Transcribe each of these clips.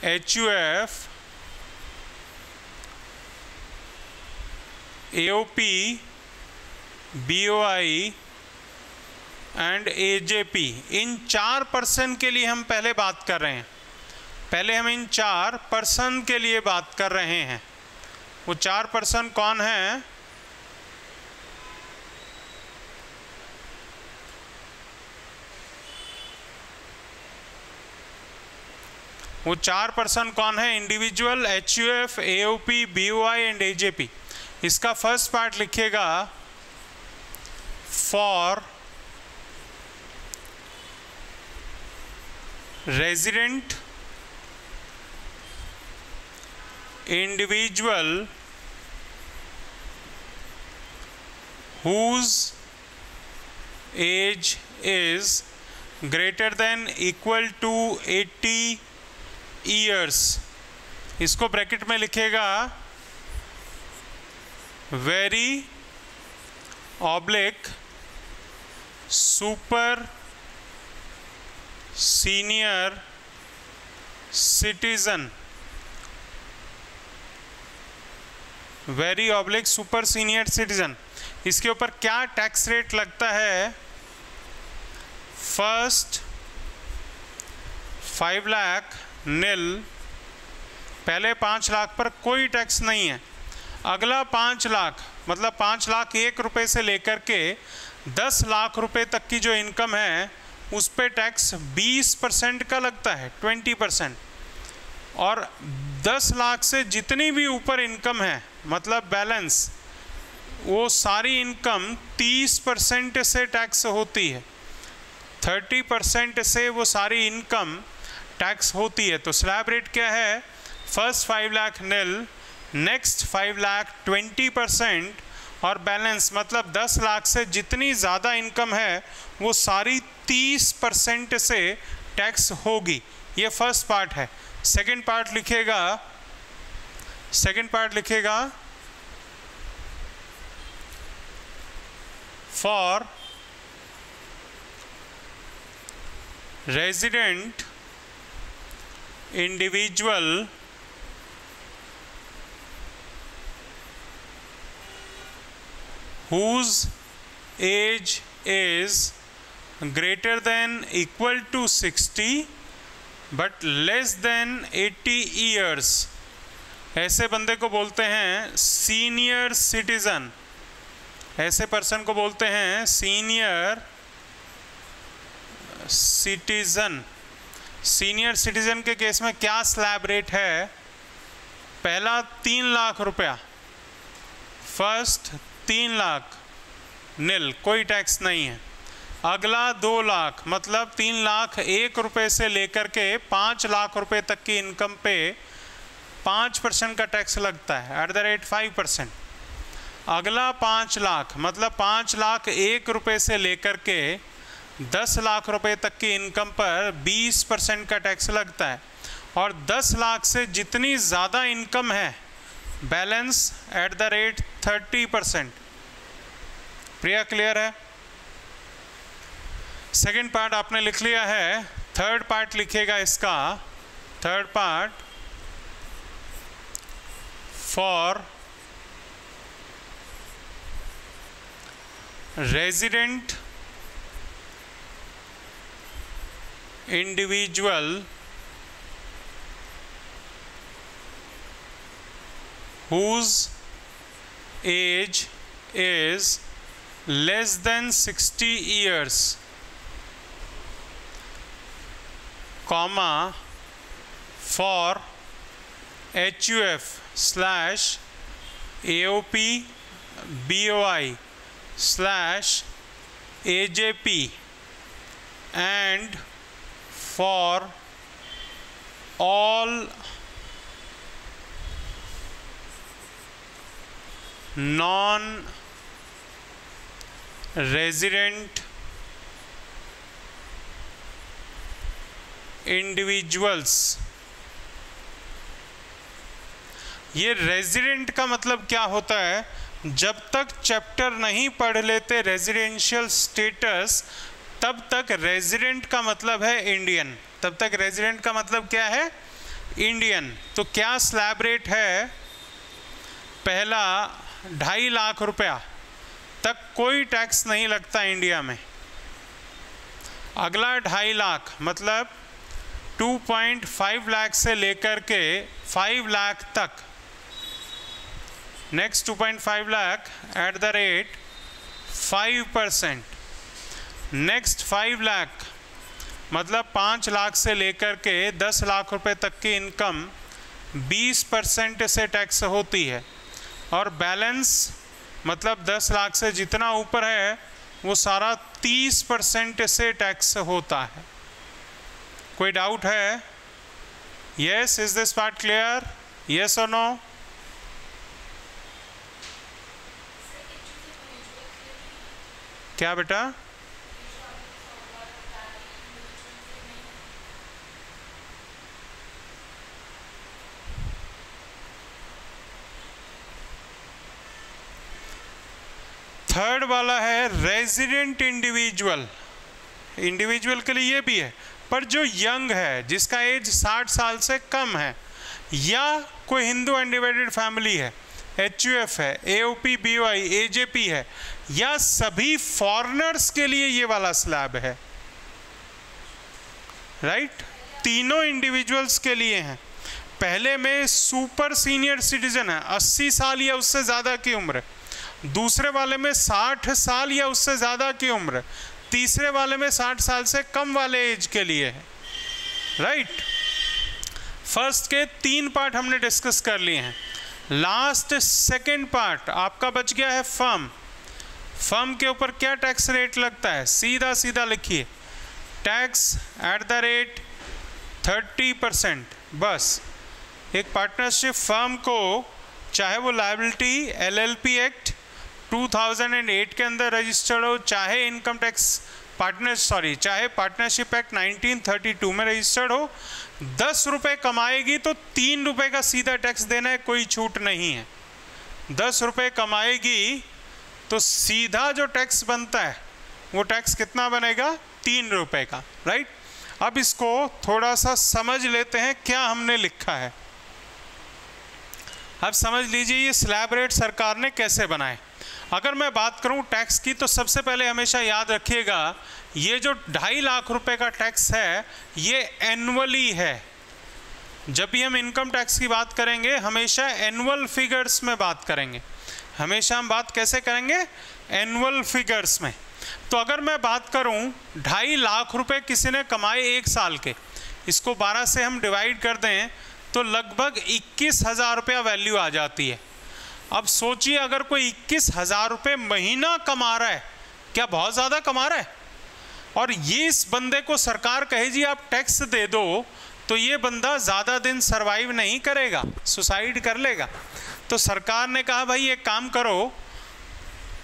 HUF, AOP, BOI and AJP, in 4 person के लिए हम पहले बात कर रहे हैं। पहले हम इन 4 पर्सन के लिए बात कर रहे हैं। वो 4 पर्सन कौन हैं? वो 4 पर्सन कौन है? Individual, HUF, AOP, BOI and AJP। इसका फर्स्ट पार्ट लिखिएगा, for resident individual whose age is greater than equal to 80 years, इसको ब्रैकेट में लिखेगा very oblique super senior citizen, very oblique super senior citizen. इसके ऊपर क्या टैक्स रेट लगता है? फर्स्ट 5 लाख नील, पहले 5 लाख पर कोई टैक्स नहीं है। अगला 5 लाख मतलब 5 लाख 1 रुपये से लेकर के 10 लाख रुपए तक की जो इनकम है उस पे टैक्स 20% का लगता है, 20%। और 10 लाख से जितनी भी ऊपर इनकम है मतलब बैलेंस, वो सारी इनकम 30% से टैक्स होती है, 30% से वो सारी इनकम टैक्स होती है। तो स्लैब रेट क्या है? फर्स्ट 5 लाख नील, नेक्स्ट 5 लाख 20%, और बैलेंस मतलब 10 लाख से जितनी ज़्यादा इनकम है वो सारी 30% से टैक्स होगी। ये फर्स्ट पार्ट है। सेकंड पार्ट लिखेगा, for resident individual whose age is greater than equal to 60 but less than 80 years, ऐसे बंदे को बोलते हैं सीनियर सिटीजन। ऐसे पर्सन को बोलते हैं सीनियर सिटीजन। सीनियर सिटीजन के केस में क्या स्लैब रेट है? पहला 3 लाख रुपया, फर्स्ट 3 लाख नील, कोई टैक्स नहीं है। अगला 2 लाख मतलब 3 लाख 1 रुपये से लेकर के 5 लाख रुपए तक की इनकम पे 5% का टैक्स लगता है @5%। अगला 5 लाख मतलब 5 लाख 1 रुपये से लेकर के 10 लाख रुपए तक की इनकम पर 20% का टैक्स लगता है। और 10 लाख से जितनी ज़्यादा इनकम है बैलेंस @30%। प्रिया क्लियर है? सेकंड पार्ट आपने लिख लिया है। थर्ड पार्ट लिखिएगा इसका। Third part, for resident individual whose age is less than 60 years, comma, for HUF / AOP BOI / AJP and for all non-resident individuals। ये रेजिडेंट का मतलब क्या होता है? जब तक चैप्टर नहीं पढ़ लेते रेजिडेंशियल स्टेटस तब तक रेजिडेंट का मतलब है इंडियन। तब तक रेजिडेंट का मतलब क्या है? इंडियन। तो क्या स्लैब रेट है? पहला 2.5 लाख रुपया तक कोई टैक्स नहीं लगता इंडिया में। अगला 2.5 लाख मतलब 2.5 लाख से लेकर के 5 लाख तक। Next 2.5 lakh at the rate 5%। Next 5 lakh मतलब 5 लाख से लेकर के 10 लाख रुपए तक की इनकम 20% से टैक्स होती है, और बैलेंस मतलब 10 लाख से जितना ऊपर है वो सारा 30% से टैक्स होता है। कोई डाउट है? Yes, is this part clear? Yes और नो? क्या बेटा? थर्ड वाला है रेजिडेंट इंडिविजुअल। इंडिविजुअल के लिए ये भी है, पर जो यंग है, जिसका एज 60 साल से कम है, या कोई हिंदू अनडिवाइडेड फैमिली है, HUF है, AOP, BOI, AJP है, या सभी फॉरेनर्स के लिए ये वाला स्लैब है। राइट? तीनों इंडिविजुअल्स के लिए हैं। पहले में सुपर सीनियर सिटीजन है, 80 साल या उससे ज़्यादा की उम्र। दूसरे वाले में 60 साल या उससे ज़्यादा की उम्र। तीसरे वाले में 60 साल से कम वाले एज के लिए है। राइट? फर्स्ट के 3 पार्ट हमने डिस्कस कर लिए हैं। लास्ट सेकेंड पार्ट आपका बच गया है फर्म। फर्म के ऊपर क्या टैक्स रेट लगता है? सीधा सीधा लिखिए, टैक्स एट द रेट 30%। बस एक पार्टनरशिप फर्म को, चाहे वो लायबिलिटी LLP एक्ट 2008 के अंदर रजिस्टर्ड हो, चाहे इनकम टैक्स चाहे पार्टनरशिप एक्ट 1932 में रजिस्टर्ड हो, 10 रुपये कमाएगी तो 3 रुपये का सीधा टैक्स देना है, कोई छूट नहीं है। 10 रुपये कमाएगी तो सीधा जो टैक्स बनता है वो टैक्स कितना बनेगा? 3 रुपये का। राइट? अब इसको थोड़ा सा समझ लेते हैं क्या हमने लिखा है। अब समझ लीजिए ये स्लैब रेट सरकार ने कैसे बनाए। अगर मैं बात करूं टैक्स की, तो सबसे पहले हमेशा याद रखिएगा ये जो 2.5 लाख रुपए का टैक्स है ये एनुअली है। जब भी हम इनकम टैक्स की बात करेंगे हमेशा एनुअल फिगर्स में बात करेंगे। हमेशा हम बात कैसे करेंगे? एनुअल फिगर्स में। तो अगर मैं बात करूं 2.5 लाख रुपए किसी ने कमाए 1 साल के, इसको 12 से हम डिवाइड कर दें तो लगभग 21,000 रुपया वैल्यू आ जाती है। अब सोचिए अगर कोई 21,000 रुपये महीना कमा रहा है, क्या बहुत ज़्यादा कमा रहा है? और ये इस बंदे को सरकार कहे जी आप टैक्स दे दो, तो ये बंदा ज़्यादा दिन सरवाइव नहीं करेगा, सुसाइड कर लेगा। तो सरकार ने कहा भाई एक काम करो,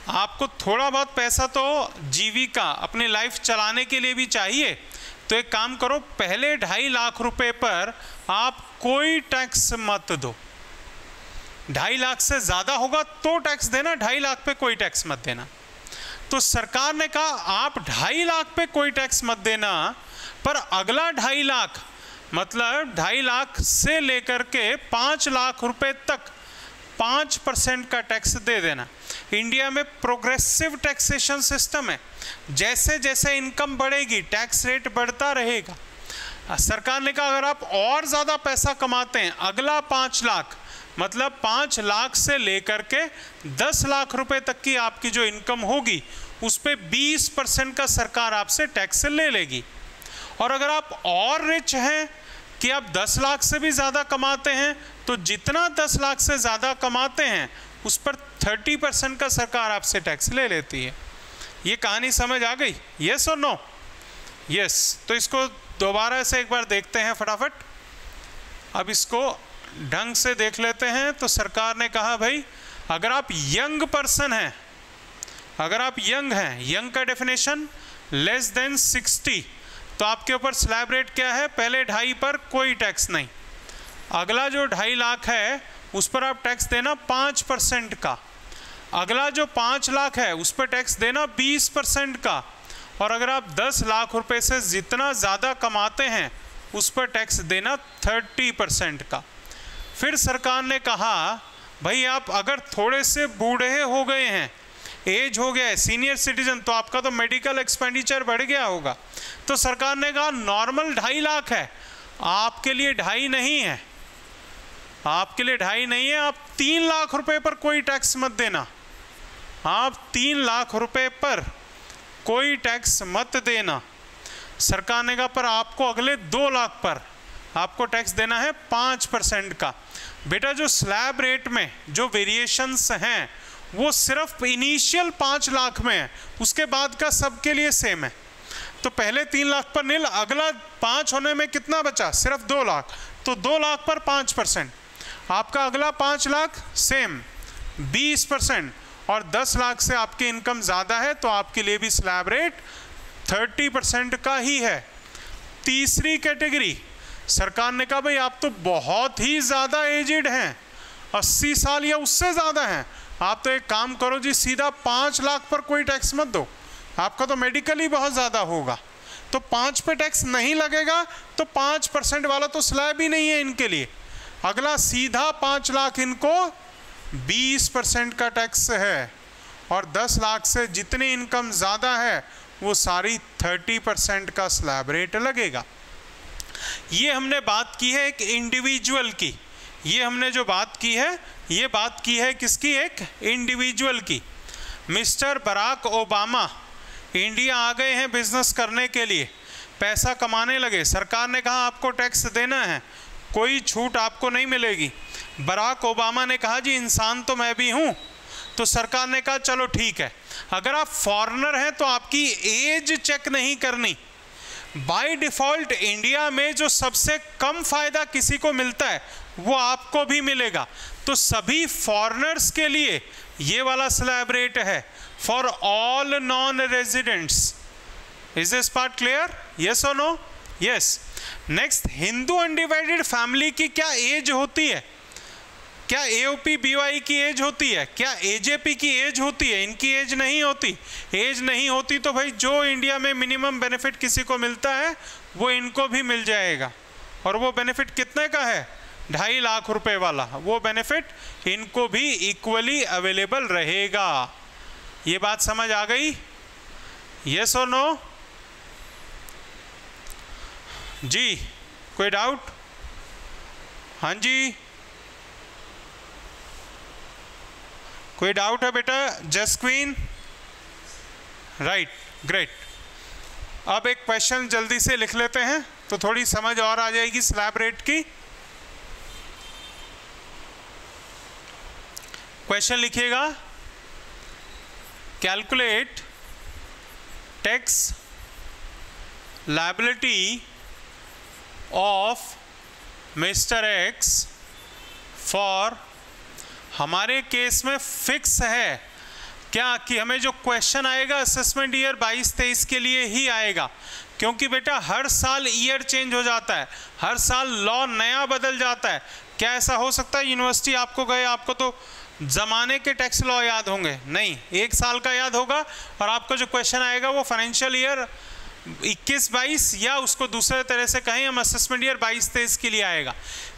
आपको थोड़ा बहुत पैसा तो जीविका अपनी लाइफ चलाने के लिए भी चाहिए, तो एक काम करो, पहले 2.5 लाख रुपए पर आप कोई टैक्स मत दो। 2.5 लाख से ज़्यादा होगा तो टैक्स देना, 2.5 लाख पे कोई टैक्स मत देना। तो सरकार ने कहा आप 2.5 लाख पे कोई टैक्स मत देना, पर अगला 2.5 लाख मतलब 2.5 लाख से लेकर के 5 लाख रुपए तक 5% का टैक्स दे देना। इंडिया में प्रोग्रेसिव टैक्सेशन सिस्टम है, जैसे जैसे इनकम बढ़ेगी टैक्स रेट बढ़ता रहेगा। सरकार ने कहा अगर आप और ज़्यादा पैसा कमाते हैं, अगला 5 लाख मतलब 5 लाख से लेकर के 10 लाख रुपए तक की आपकी जो इनकम होगी उस पे 20% का सरकार आपसे टैक्स ले लेगी। और अगर आप और रिच हैं कि आप 10 लाख से भी ज़्यादा कमाते हैं, तो जितना 10 लाख से ज़्यादा कमाते हैं उस पर 30% का सरकार आपसे टैक्स ले लेती है। ये कहानी समझ आ गई? यस और नो? यस। तो इसको दोबारा से एक बार देखते हैं फटाफट। अब इसको ढंग से देख लेते हैं। तो सरकार ने कहा भाई अगर आप यंग पर्सन हैं, अगर आप यंग हैं, यंग का डेफिनेशन लेस देन 60, तो आपके ऊपर स्लैब रेट क्या है? पहले 2.5 पर कोई टैक्स नहीं, अगला जो 2.5 लाख है उस पर आप टैक्स देना 5% का, अगला जो 5 लाख है उस पर टैक्स देना 20% का, और अगर आप 10 लाख रुपए से जितना ज़्यादा कमाते हैं उस पर टैक्स देना 30% का। फिर सरकार ने कहा भाई आप अगर थोड़े से बूढ़े हो गए हैं, एज हो गया है, सीनियर सिटीजन, तो आपका तो मेडिकल एक्सपेंडिचर बढ़ गया होगा, तो सरकार ने कहा नॉर्मल 2.5 लाख है, आपके लिए 2.5 नहीं है, आपके लिए 2.5 नहीं है, आप 3 लाख रुपए पर कोई टैक्स मत देना, आप 3 लाख रुपए पर कोई टैक्स मत देना। सरकार ने कहा पर आपको अगले 2 लाख पर आपको टैक्स देना है 5% का। बेटा जो स्लैब रेट में जो वेरिएशंस हैं वो सिर्फ इनिशियल 5 लाख में है, उसके बाद का सबके लिए सेम है। तो पहले 3 लाख पर नील, अगला 5 होने में कितना बचा, सिर्फ 2 लाख, तो 2 लाख पर 5%, आपका अगला 5 लाख सेम 20%, और 10 लाख से आपकी इनकम ज़्यादा है तो आपके लिए भी स्लैब रेट 30% का ही है। तीसरी कैटेगरी, सरकार ने कहा भाई आप तो बहुत ही ज़्यादा एजिड हैं, 80 साल या उससे ज़्यादा हैं, आप तो एक काम करो जी, सीधा 5 लाख पर कोई टैक्स मत दो, आपका तो मेडिकल ही बहुत ज़्यादा होगा, तो 5 पे टैक्स नहीं लगेगा, तो 5% वाला तो स्लैब ही नहीं है इनके लिए। अगला सीधा 5 लाख इनको 20% का टैक्स है, और 10 लाख से जितनी इनकम ज़्यादा है वो सारी 30% का स्लैब रेट लगेगा। ये हमने बात की है एक इंडिविजुअल की, ये हमने जो बात की है ये बात की है किसकी, एक इंडिविजुअल की। मिस्टर बराक ओबामा इंडिया आ गए हैं बिजनेस करने के लिए, पैसा कमाने लगे, सरकार ने कहा आपको टैक्स देना है, कोई छूट आपको नहीं मिलेगी। बराक ओबामा ने कहा जी इंसान तो मैं भी हूँ, तो सरकार ने कहा चलो ठीक है, अगर आप फॉरेनर हैं तो आपकी एज चेक नहीं करनी। बाय डिफ़ॉल्ट इंडिया में जो सबसे कम फ़ायदा किसी को मिलता है वो आपको भी मिलेगा, तो सभी फॉरेनर्स के लिए ये वाला स्लैब रेट है for all non residents. Is this part clear, yes और no? Yes. Next, Hindu undivided family की क्या एज होती है, क्या एओपी बीवाई की एज होती है, क्या एजेपी की एज होती है? इनकी एज नहीं होती। एज नहीं होती तो भाई जो इंडिया में मिनिमम बेनिफिट किसी को मिलता है वो इनको भी मिल जाएगा, और वो बेनिफिट कितने का है, 2.5 लाख रुपए वाला, वो बेनिफिट इनको भी इक्वली अवेलेबल रहेगा। ये बात समझ आ गई, यस और नो? जी, कोई डाउट? हाँ जी, कोई डाउट है बेटा? जसक्वीन, राइट, ग्रेट। अब एक क्वेश्चन जल्दी से लिख लेते हैं तो थोड़ी समझ और आ जाएगी स्लैब रेट की। क्वेश्चन लिखिएगा, calculate tax liability of mister x for, हमारे केस में फिक्स है क्या कि हमें जो क्वेश्चन आएगा असेसमेंट ईयर 22-23 के लिए ही आएगा, क्योंकि बेटा हर साल ईयर चेंज हो जाता है, हर साल लॉ नया बदल जाता है। क्या ऐसा हो सकता है यूनिवर्सिटी आपको गए, आपको तो ज़माने के टैक्स लॉ याद होंगे? नहीं, 1 साल का याद होगा, और आपको जो क्वेश्चन आएगा वो फाइनेंशियल ईयर 21-22 या उसको दूसरे तरह से कहें हम असेसमेंट ईयर 22-23 के लिए आएगा।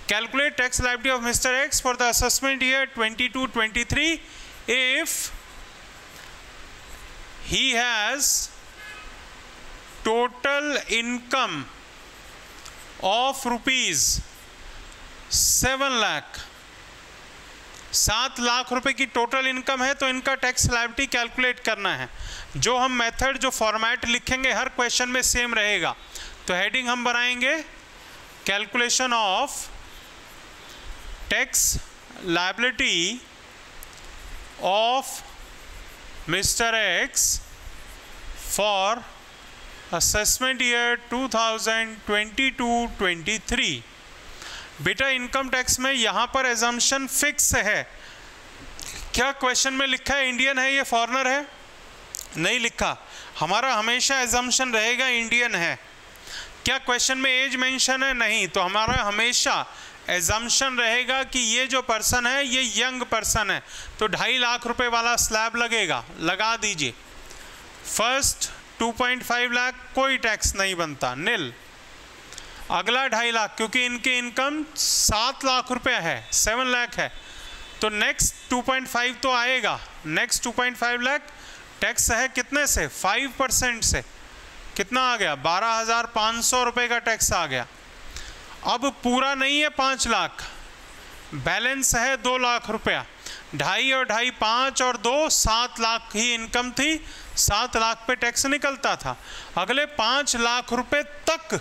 Calculate tax liability of Mr. X for the assessment year 22-23 if he has total income of rupees 7 lakh, 7 lakh रुपए की टोटल इनकम है, तो इनका टैक्स लायबिलिटी कैलकुलेट करना है। जो हम मेथड, जो फॉर्मेट लिखेंगे हर क्वेश्चन में सेम रहेगा। तो हेडिंग हम बनाएंगे calculation of tax liability of mister x for assessment year 2022-23। बेटा इनकम टैक्स में यहाँ पर एजम्पशन फिक्स है। क्या क्वेश्चन में लिखा है इंडियन है या फॉरेनर है? नहीं लिखा, हमारा हमेशा एजम्पशन रहेगा इंडियन है। क्या क्वेश्चन में एज मेंशन है? नहीं, तो हमारा हमेशा एजम्पशन रहेगा कि ये जो पर्सन है ये यंग पर्सन है, तो 2.5 लाख रुपए वाला स्लैब लगेगा, लगा दीजिए। फर्स्ट 2.5 लाख कोई टैक्स नहीं बनता, निल। अगला 2.5 लाख, क्योंकि इनकी इनकम 7 लाख रुपया है, 7 लाख है, तो नेक्स्ट 2.5 तो आएगा। नेक्स्ट 2.5 लाख टैक्स है कितने से? 5% से। कितना आ गया? 12,500 रुपये का टैक्स आ गया। अब पूरा नहीं है 5 लाख, बैलेंस है 2 लाख रुपया। 2.5 और 2.5 5 और 2 7 लाख ही इनकम थी, 7 लाख पे टैक्स निकलता था। अगले 5 लाख रुपए तक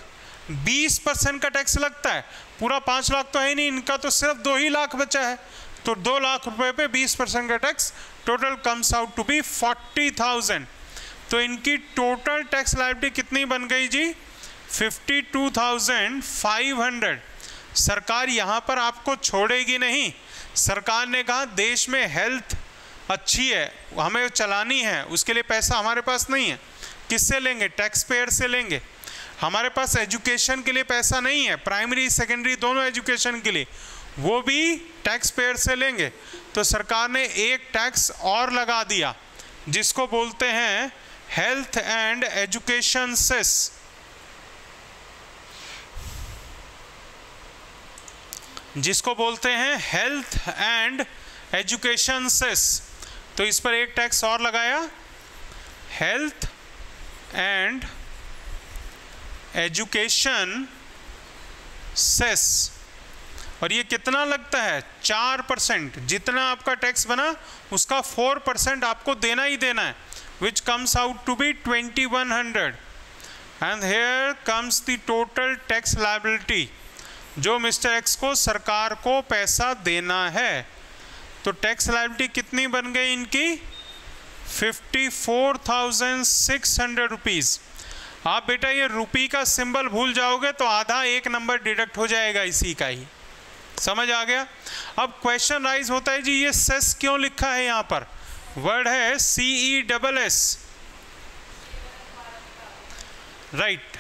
20% का टैक्स लगता है। पूरा 5 लाख तो है नहीं, इनका तो सिर्फ 2 ही लाख बचा है, तो 2 लाख रुपए पे 20% का tax, total comes out to be 40,000। तो इनकी टोटल टैक्स लायबिलिटी कितनी बन गई जी? 52,500। सरकार यहाँ पर आपको छोड़ेगी नहीं। सरकार ने कहा देश में हेल्थ अच्छी है, हमें चलानी है, उसके लिए पैसा हमारे पास नहीं है। किससे लेंगे? टैक्स पेयर से लेंगे। हमारे पास एजुकेशन के लिए पैसा नहीं है, प्राइमरी सेकेंडरी दोनों एजुकेशन के लिए, वो भी टैक्स पेयर से लेंगे। तो सरकार ने एक टैक्स और लगा दिया जिसको बोलते हैं हेल्थ एंड एजुकेशन सेस। जिसको बोलते हैं हेल्थ एंड एजुकेशन सेस। तो इस पर एक टैक्स और लगाया, हेल्थ एंड एजुकेशन सेस। और ये कितना लगता है? 4%। जितना आपका टैक्स बना उसका 4% आपको देना ही देना है, which comes out to be 2100। and here comes the total tax liability, जो मिस्टर एक्स को सरकार को पैसा देना है। तो टैक्स लायबिलिटी कितनी बन गई इनकी? 54,600 रुपीज़। आप बेटा ये रुपी का सिंबल भूल जाओगे तो आधा एक नंबर डिडक्ट हो जाएगा इसी का ही। समझ आ गया? अब क्वेश्चन राइज होता है जी ये सेस क्यों लिखा है? यहाँ पर वर्ड है CESS, राइट।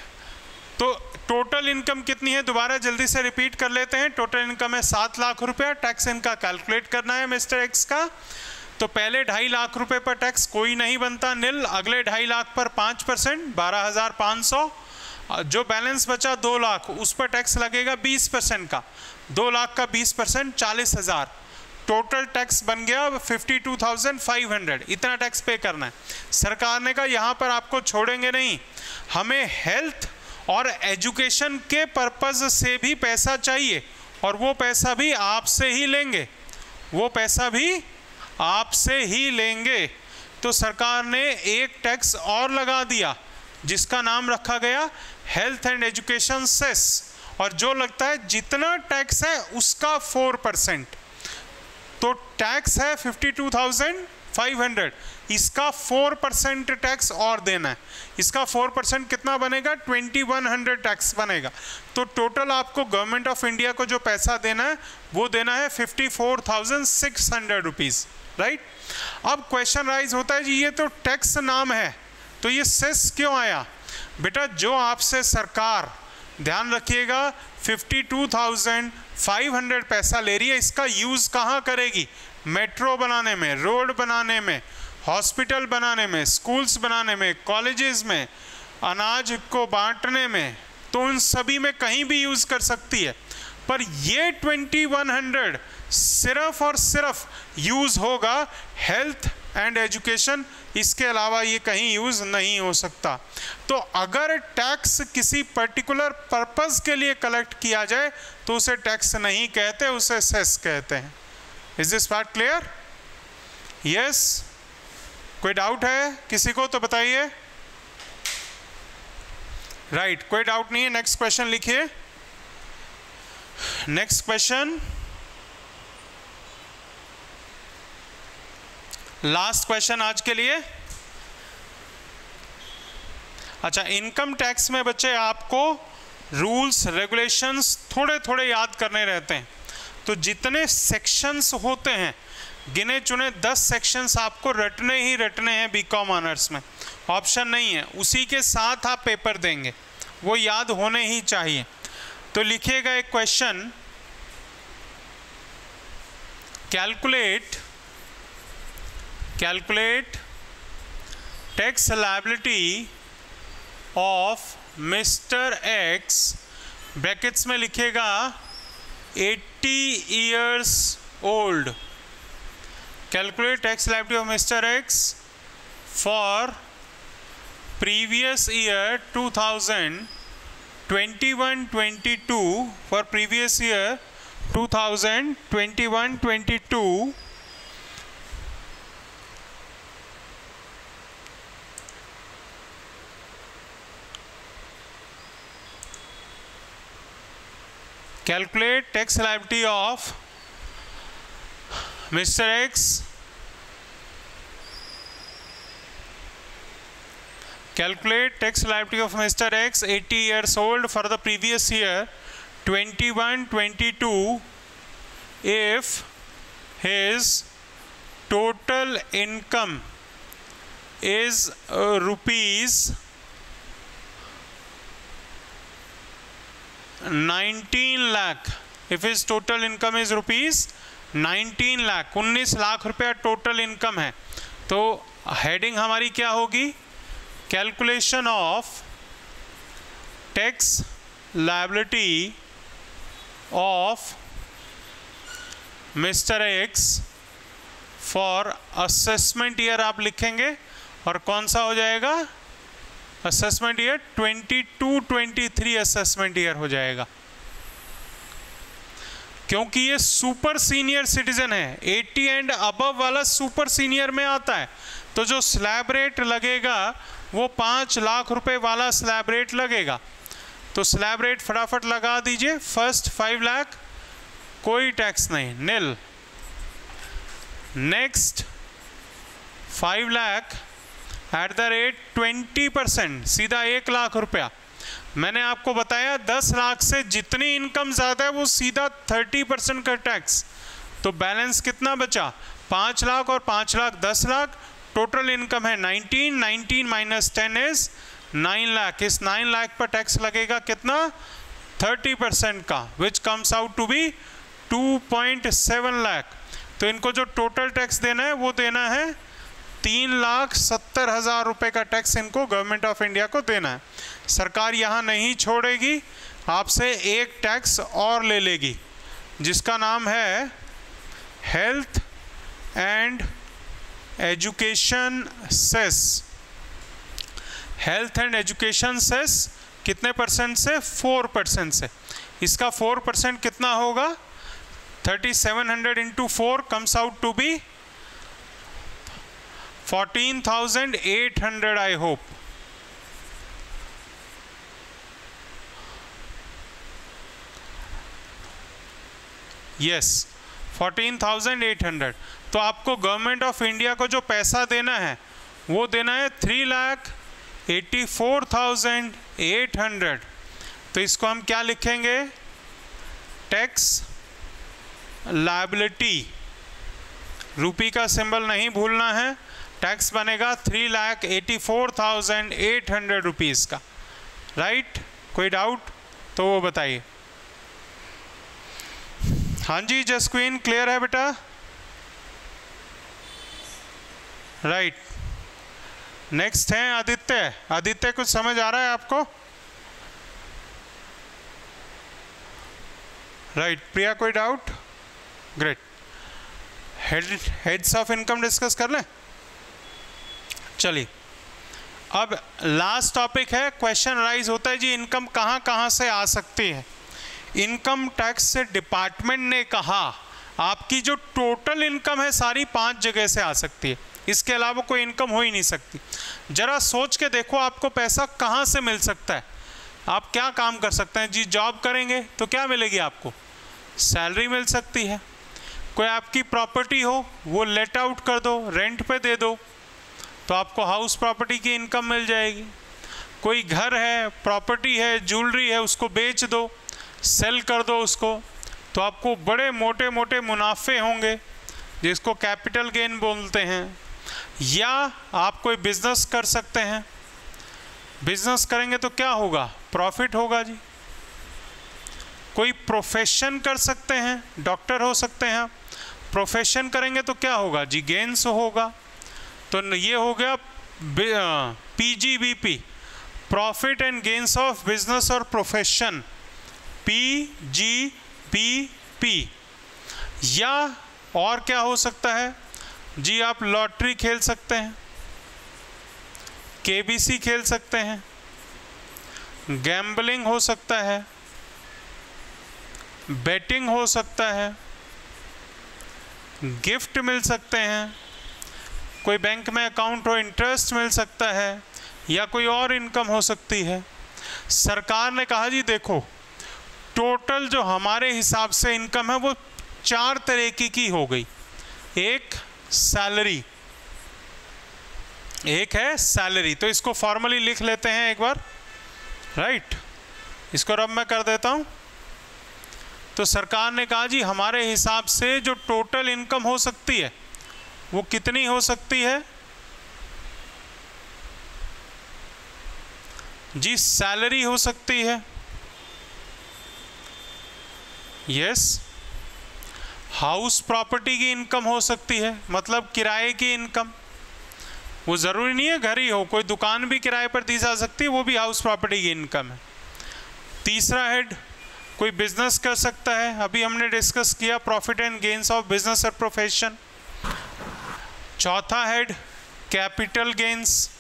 तो टोटल इनकम कितनी है? दोबारा जल्दी से रिपीट कर लेते हैं। टोटल इनकम है 7 लाख रुपया। टैक्स इनका कैलकुलेट करना है मिस्टर एक्स का। तो पहले 2.5 लाख रुपए पर टैक्स कोई नहीं बनता, निल। अगले 2.5 लाख पर 5%, 12,500। जो बैलेंस बचा 2 लाख, उस पर टैक्स लगेगा 20% का। 2 लाख का 20% 40,000। टोटल टैक्स बन गया 52,500। इतना टैक्स पे करना है। सरकार ने कहा यहाँ पर आपको छोड़ेंगे नहीं, हमें हेल्थ और एजुकेशन के पर्पस से भी पैसा चाहिए, और वो पैसा भी आपसे ही लेंगे, वो पैसा भी आपसे ही लेंगे। तो सरकार ने एक टैक्स और लगा दिया जिसका नाम रखा गया हेल्थ एंड एजुकेशन सेस। और जो लगता है जितना टैक्स है उसका 4%। तो टैक्स है 52,500, इसका 4% टैक्स और देना है। इसका 4% कितना बनेगा? 2100 टैक्स बनेगा। तो टोटल आपको गवर्नमेंट ऑफ इंडिया को जो पैसा देना है वो देना है 54,600 रुपीज़, राइट। अब क्वेश्चन राइज होता है जी ये तो टैक्स नाम है, तो ये सेस क्यों आया? बेटा जो आपसे सरकार, ध्यान रखिएगा, 52,500 पैसा ले रही है, इसका यूज़ कहाँ करेगी? मेट्रो बनाने में, रोड बनाने में, हॉस्पिटल बनाने में, स्कूल्स बनाने में, कॉलेजेस में, अनाज को बांटने में, तो उन सभी में कहीं भी यूज़ कर सकती है। पर ये 2100 सिर्फ और सिर्फ यूज़ होगा हेल्थ एंड एजुकेशन, इसके अलावा ये कहीं यूज़ नहीं हो सकता। तो अगर टैक्स किसी पर्टिकुलर पर्पस के लिए कलेक्ट किया जाए तो उसे टैक्स नहीं कहते, उसे सेस कहते हैं। Is this part clear? Yes? कोई डाउट है किसी को तो बताइए। राइट, कोई डाउट नहीं है। नेक्स्ट क्वेश्चन लिखिए। नेक्स्ट क्वेश्चन, लास्ट क्वेश्चन आज के लिए। अच्छा, इनकम टैक्स में बच्चे आपको रूल्स रेगुलेशंस थोड़े थोड़े याद करने रहते हैं। तो जितने सेक्शंस होते हैं, गिने चुने 10 सेक्शंस आपको रटने ही रटने हैं बीकॉम ऑनर्स में, ऑप्शन नहीं है। उसी के साथ आप पेपर देंगे, वो याद होने ही चाहिए। तो लिखिएगा एक question, calculate tax liability of Mr. X brackets में लिखेगा 80 years old. Calculate tax liability of Mr. X for previous year 2021-22, for previous year 2021-22, calculate tax liability of Mr. X, calculate tax liability of Mr. X, 80 years old, for the previous year 21-22, if his total income is rupees 19 lakh, if his total income is rupees 19 lakh, 19 lakh रुपया total income है, तो heading हमारी क्या होगी? Calculation of tax liability of mister x for assessment year आप लिखेंगे, और कौन सा हो जाएगा? असेसमेंट ईयर 22-23 असेसमेंट ईयर हो जाएगा, क्योंकि ये सुपर सीनियर सिटीजन है। 80 एंड अबव वाला सुपर सीनियर में आता है, तो जो स्लैब रेट लगेगा वो 5 लाख रुपए वाला स्लैब रेट लगेगा। तो स्लैब रेट फटाफट लगा दीजिए। फर्स्ट 5 लाख कोई टैक्स नहीं, nil. Next 5 lakh at the rate 20%, सीधा 1 लाख रुपया। मैंने आपको बताया 10 लाख से जितनी इनकम ज़्यादा है वो सीधा 30% का टैक्स। तो बैलेंस कितना बचा? 5 लाख और 5 लाख 10 लाख, टोटल इनकम है 19 माइनस 10 इज 9 लाख। इस 9 लाख पर टैक्स लगेगा कितना? 30% का, which comes out to be 2.7 lakh. तो इनको जो टोटल टैक्स देना है वो देना है 3,70,000 रुपये का टैक्स इनको गवर्नमेंट ऑफ इंडिया को देना है। सरकार यहाँ नहीं छोड़ेगी, आपसे एक टैक्स और ले लेगी जिसका नाम है health and education cess. Health and education cess कितने परसेंट से? 4% से। इसका 4% कितना होगा? 3700 into 4 comes out to be 14,800 I hope। Yes 14,800। तो आपको गवर्नमेंट ऑफ इंडिया को जो पैसा देना है वो देना है 3,84,800। तो इसको हम क्या लिखेंगे? टैक्स लायबिलिटी, रुपी का सिंबल नहीं भूलना है। टैक्स बनेगा 3,84,800 रुपीज़ का, राइट? कोई डाउट तो वो बताइए। हाँ जी जसक्वीन, क्लियर है बेटा? राइट। नेक्स्ट है आदित्य। आदित्य कुछ समझ आ रहा है आपको? राइट। प्रिया कोई doubt? Great. Heads of income discuss कर लें। चलिए अब लास्ट टॉपिक है, क्वेश्चन राइज होता है जी इनकम कहाँ कहाँ से आ सकती है। इनकम टैक्स से डिपार्टमेंट ने कहा आपकी जो टोटल इनकम है सारी 5 जगह से आ सकती है, इसके अलावा कोई इनकम हो ही नहीं सकती। जरा सोच के देखो आपको पैसा कहाँ से मिल सकता है। आप क्या काम कर सकते हैं जी? जॉब करेंगे तो क्या मिलेगी आपको? सैलरी मिल सकती है। कोई आपकी प्रॉपर्टी हो वो लेट आउट कर दो, रेंट पे दे दो, तो आपको हाउस प्रॉपर्टी की इनकम मिल जाएगी। कोई घर है, प्रॉपर्टी है, ज्वेलरी है, उसको बेच दो, सेल कर दो उसको, तो आपको बड़े मोटे मोटे मुनाफे होंगे जिसको कैपिटल गेन बोलते हैं। या आप कोई बिजनेस कर सकते हैं, बिजनेस करेंगे तो क्या होगा? प्रॉफिट होगा जी। कोई प्रोफेशन कर सकते हैं, डॉक्टर हो सकते हैं, प्रोफेशन करेंगे तो क्या होगा जी? गेन्स होगा। तो ये हो गया PGBP, profit and gains of business और प्रोफेशन। PGBP। या और क्या हो सकता है जी, आप लॉटरी खेल सकते हैं, KBC खेल सकते हैं, गैम्बलिंग हो सकता है, बेटिंग हो सकता है, गिफ्ट मिल सकते हैं, कोई बैंक में अकाउंट हो इंटरेस्ट मिल सकता है, या कोई और इनकम हो सकती है। सरकार ने कहा जी देखो, टोटल जो हमारे हिसाब से इनकम है वो 4 तरह की हो गई। एक सैलरी, एक है सैलरी, तो इसको फॉर्मली लिख लेते हैं एक बार, राइट। इसको रब मैं कर देता हूं। तो सरकार ने कहा जी हमारे हिसाब से जो टोटल इनकम हो सकती है वो कितनी हो सकती है जी, सैलरी हो सकती है, यस। हाउस प्रॉपर्टी की इनकम हो सकती है, मतलब किराए की इनकम, वो ज़रूरी नहीं है घर ही हो, कोई दुकान भी किराए पर दी जा सकती है, वो भी हाउस प्रॉपर्टी की इनकम है। तीसरा हेड, कोई बिजनेस कर सकता है, अभी हमने डिस्कस किया profit and gains of business और प्रोफेशन। चौथा हेड, कैपिटल गेन्स,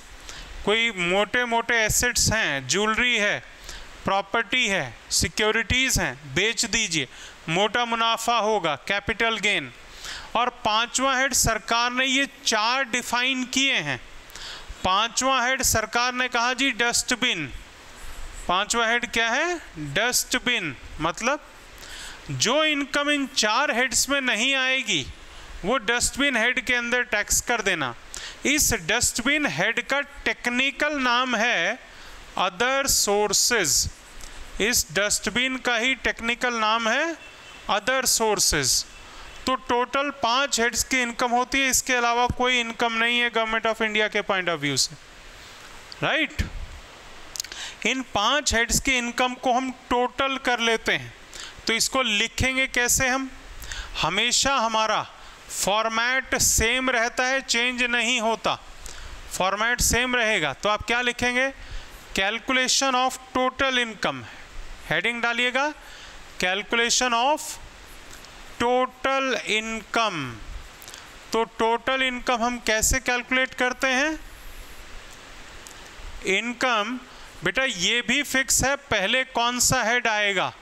कोई मोटे मोटे एसेट्स हैं, ज्वेलरी है, प्रॉपर्टी है, सिक्योरिटीज़ हैं, बेच दीजिए, मोटा मुनाफा होगा, कैपिटल गेन। और पांचवा हेड, सरकार ने ये 4 डिफाइन किए हैं। पांचवा हेड सरकार ने कहा जी डस्टबिन। पांचवा हेड क्या है? डस्टबिन। मतलब जो इनकम इन 4 हेड्स में नहीं आएगी वो डस्टबिन हेड के अंदर टैक्स कर देना। इस डस्टबिन हेड का टेक्निकल नाम है अदर सोर्सेज। इस डस्टबिन का ही टेक्निकल नाम है अदर सोर्सेज। तो टोटल 5 हेड्स की इनकम होती है, इसके अलावा कोई इनकम नहीं है गवर्नमेंट ऑफ इंडिया के पॉइंट ऑफ व्यू से, राइट। इन 5 हेड्स की इनकम को हम टोटल कर लेते हैं। तो इसको लिखेंगे कैसे हम? हमेशा हमारा फॉर्मेट सेम रहता है, चेंज नहीं होता, फॉर्मेट सेम रहेगा। तो आप क्या लिखेंगे? Calculation of total income, heading डालिएगा कैलकुलेशन ऑफ टोटल इनकम। तो टोटल इनकम हम कैसे कैलकुलेट करते हैं? इनकम बेटा ये भी फिक्स है, पहले कौन सा हेड आएगा?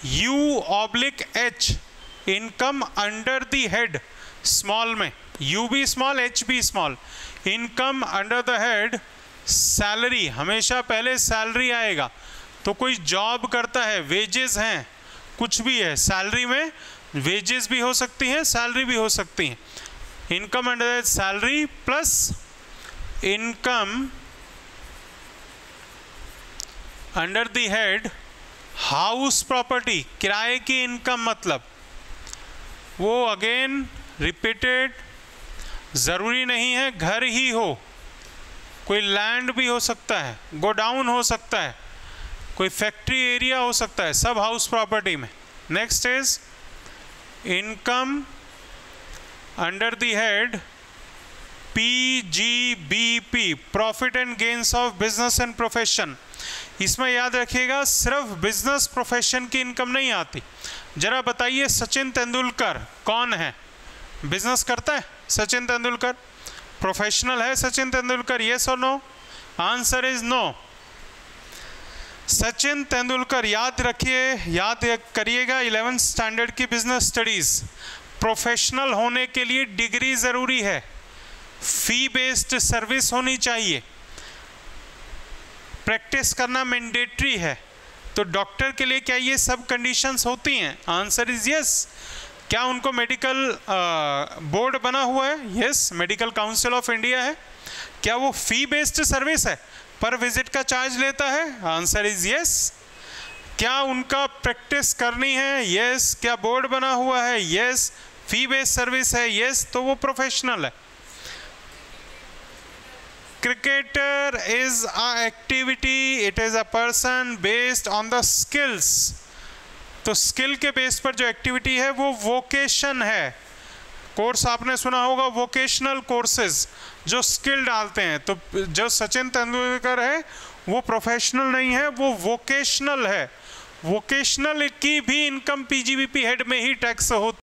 U/H, income under the head, small में U भी स्मॉल H भी small. Income under the head salary, हमेशा पहले सैलरी आएगा। तो कोई जॉब करता है, वेजेस हैं, कुछ भी है, सैलरी में वेजेस भी हो सकती हैं, सैलरी भी हो सकती हैं। Income under the salary plus income under the head house property, किराए की इनकम। मतलब वो अगेन रिपीटेड, ज़रूरी नहीं है घर ही हो, कोई लैंड भी हो सकता है, गोडाउन हो सकता है, कोई फैक्ट्री एरिया हो सकता है, सब हाउस प्रॉपर्टी में। Next is income under the head PGBP, profit and gains of business and profession. इसमें याद रखिएगा सिर्फ बिजनेस प्रोफेशन की इनकम नहीं आती। जरा बताइए सचिन तेंदुलकर कौन है? बिजनेस करता है सचिन तेंदुलकर? प्रोफेशनल है सचिन तेंदुलकर? यस और no? Answer is no. Sachin Tendulkar, याद रखिए, याद करिएगा 11th स्टैंडर्ड की बिजनेस स्टडीज, प्रोफेशनल होने के लिए डिग्री ज़रूरी है, फी बेस्ड सर्विस होनी चाहिए, प्रैक्टिस करना मैंडेटरी है। तो डॉक्टर के लिए क्या ये सब कंडीशंस होती हैं? Answer is yes. क्या उनको मेडिकल बोर्ड बना हुआ है? Yes, medical council of India है। क्या वो फी बेस्ड सर्विस है, पर विजिट का चार्ज लेता है? Answer is yes. क्या उनका प्रैक्टिस करनी है? यस। क्या बोर्ड बना हुआ है? यस। फी बेस्ड सर्विस है? यस। तो वो प्रोफेशनल है। Cricketer is a activity, it is a person based on the skills। तो स्किल के बेस पर जो एक्टिविटी है वो वोकेशन है। कोर्स आपने सुना होगा वोकेशनल कोर्सेज, जो स्किल डालते हैं। तो जो सचिन तेंदुलकर है वो प्रोफेशनल नहीं है, वो वोकेशनल है, वोकेशनल की भी इनकम पीजीबीपी हेड में ही टैक्स होती